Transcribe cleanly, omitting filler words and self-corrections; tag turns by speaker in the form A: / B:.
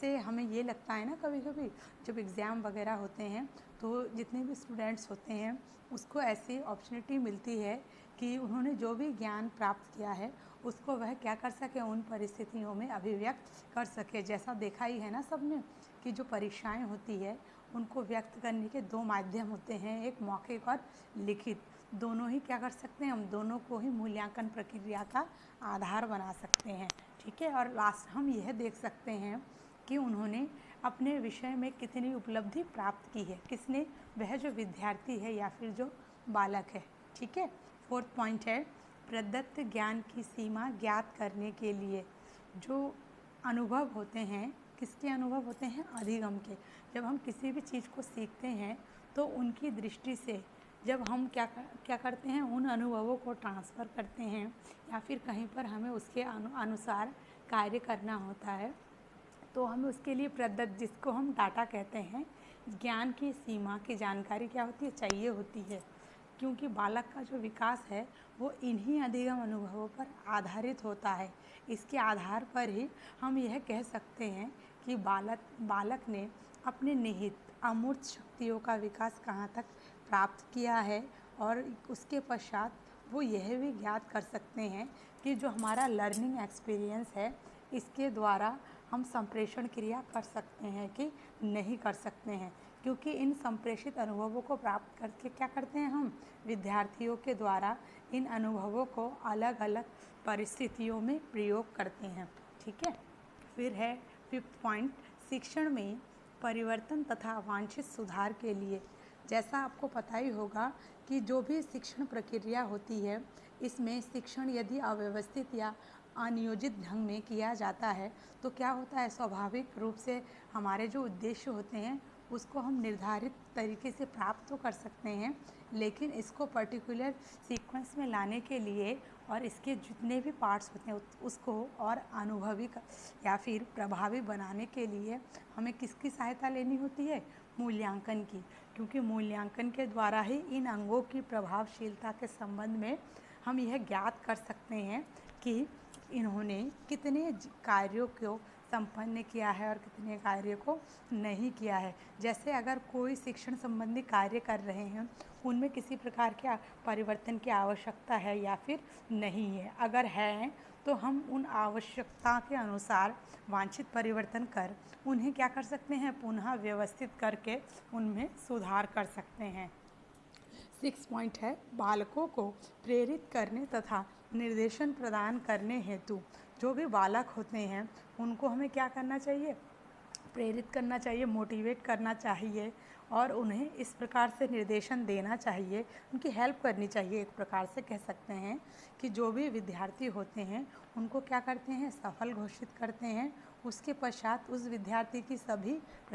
A: जैसे हमें ये लगता है ना कभी-कभी जब एग्ज़ाम वगैरह होते हैं तो जितने भी स्टूडेंट्स होते हैं उसको ऐसी अपॉर्चुनिटी मिलती है कि उन्होंने जो भी ज्ञान प्राप्त किया है उसको वह क्या कर सके, उन परिस्थितियों में अभिव्यक्त कर सके। जैसा देखा ही है ना सबने कि जो परीक्षाएं होती है उनको व्यक्त करने के दो माध्यम होते हैं, एक मौखिक और लिखित। दोनों ही क्या कर सकते हैं, हम दोनों को ही मूल्यांकन प्रक्रिया का आधार बना सकते हैं। ठीक है, और लास्ट हम यह देख सकते हैं कि उन्होंने अपने विषय में कितनी उपलब्धि प्राप्त की है, किसने, वह जो विद्यार्थी है या फिर जो बालक है। ठीक है, फोर्थ पॉइंट है प्रदत्त ज्ञान की सीमा ज्ञात करने के लिए जो अनुभव होते हैं, किसके अनुभव होते हैं, अधिगम के। जब हम किसी भी चीज़ को सीखते हैं तो उनकी दृष्टि से जब हम क्या करते हैं, उन अनुभवों को ट्रांसफ़र करते हैं या फिर कहीं पर हमें उसके अनुसार कार्य करना होता है तो हमें उसके लिए प्रदत्त, जिसको हम डाटा कहते हैं, ज्ञान की सीमा की जानकारी क्या होती है, चाहिए होती है। क्योंकि बालक का जो विकास है वो इन्हीं अधिगम अनुभवों पर आधारित होता है। इसके आधार पर ही हम यह कह सकते हैं कि बालक ने अपने निहित अमूर्त शक्तियों का विकास कहाँ तक प्राप्त किया है, और उसके पश्चात वो यह भी ज्ञात कर सकते हैं कि जो हमारा लर्निंग एक्सपीरियंस है इसके द्वारा हम संप्रेषण क्रिया कर सकते हैं कि नहीं कर सकते हैं। क्योंकि इन संप्रेषित अनुभवों को प्राप्त करके क्या करते हैं, हम विद्यार्थियों के द्वारा इन अनुभवों को अलग अलग परिस्थितियों में प्रयोग करते हैं। ठीक है, फिर है फिफ्थ पॉइंट, शिक्षण में परिवर्तन तथा वांछित सुधार के लिए। जैसा आपको पता ही होगा कि जो भी शिक्षण प्रक्रिया होती है इसमें शिक्षण यदि अव्यवस्थित या अनियोजित ढंग में किया जाता है तो क्या होता है, स्वाभाविक रूप से हमारे जो उद्देश्य होते हैं उसको हम निर्धारित तरीके से प्राप्त तो कर सकते हैं, लेकिन इसको पर्टिकुलर सीक्वेंस में लाने के लिए और इसके जितने भी पार्ट्स होते हैं उसको और अनुभवी या फिर प्रभावी बनाने के लिए हमें किसकी सहायता लेनी होती है, मूल्यांकन की। क्योंकि मूल्यांकन के द्वारा ही इन अंगों की प्रभावशीलता के संबंध में हम यह ज्ञात कर सकते हैं कि इन्होंने कितने कार्यों को संपन्न किया है और कितने कार्य को नहीं किया है। जैसे अगर कोई शिक्षण संबंधी कार्य कर रहे हैं उनमें किसी प्रकार के परिवर्तन की आवश्यकता है या फिर नहीं है, अगर है तो हम उन आवश्यकता के अनुसार वांछित परिवर्तन कर उन्हें क्या कर सकते हैं, पुनः व्यवस्थित करके उनमें सुधार कर सकते हैं। 6 पॉइंट है बालकों को प्रेरित करने तथा निर्देशन प्रदान करने हेतु जो भी बालक होते हैं उनको हमें क्या करना चाहिए, प्रेरित करना चाहिए, मोटिवेट करना चाहिए और उन्हें इस प्रकार से निर्देशन देना चाहिए, उनकी हेल्प करनी चाहिए। एक प्रकार से कह सकते हैं कि जो भी विद्यार्थी होते हैं उनको क्या करते हैं, सफल घोषित करते हैं। उसके पश्चात उस विद्यार्थी की सभी